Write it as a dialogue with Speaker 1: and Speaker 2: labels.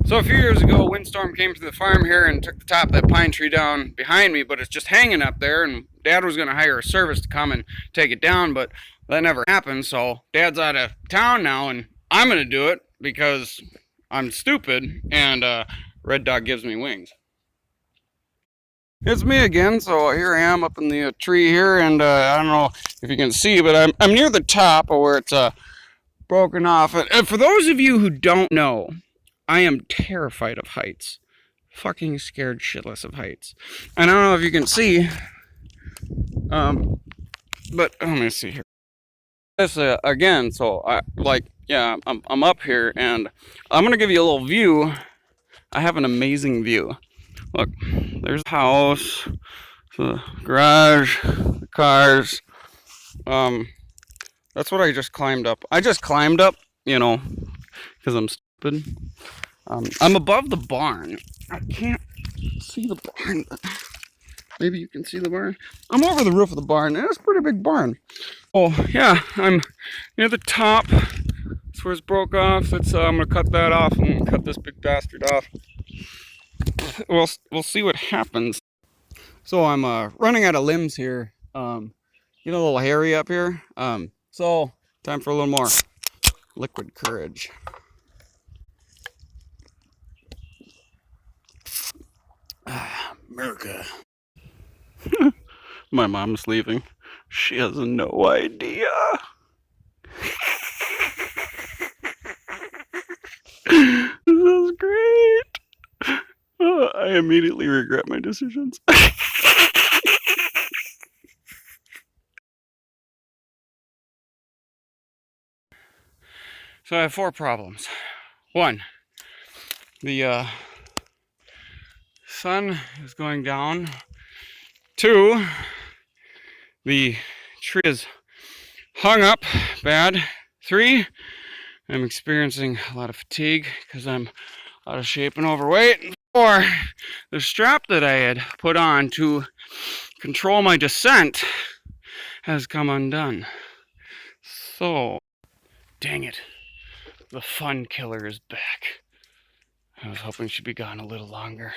Speaker 1: So a few years ago, a windstorm came to the farm here and took the top of that pine tree down behind me, but it's just hanging up there, and Dad was going to hire a service to come and take it down, but that never happened, so Dad's out of town now, and I'm going to do it because I'm stupid, and Red Dog gives me wings. It's me again, so here I am up in the tree here, and I don't know if you can see, but I'm near the top of where it's broken off. And for those of you who don't know, I am terrified of heights. Fucking scared shitless of heights. And I don't know if you can see, but let me see here. This again, so I'm up here, and I'm gonna give you a little view. I have an amazing view. Look, there's the house, the garage, the cars. That's what I just climbed up. I just climbed up, because I'm stupid. I'm above the barn. I can't see the barn, but maybe you can see the barn. I'm over the roof of the barn, and it's a pretty big barn. Oh, yeah, I'm near the top. That's where it's broke off. I'm gonna cut that off and cut this big bastard off. We'll see what happens. So I'm running out of limbs here. A little hairy up here. So time for a little more liquid courage. America. My mom's leaving. She has no idea. This is great. I immediately regret my decisions. So I have 4 problems. 1, the sun is going down. 2, the tree is hung up bad. 3, I'm experiencing a lot of fatigue because I'm out of shape and overweight. 4, the strap that I had put on to control my descent has come undone. So, dang it, the fun killer is back. I was hoping she'd be gone a little longer.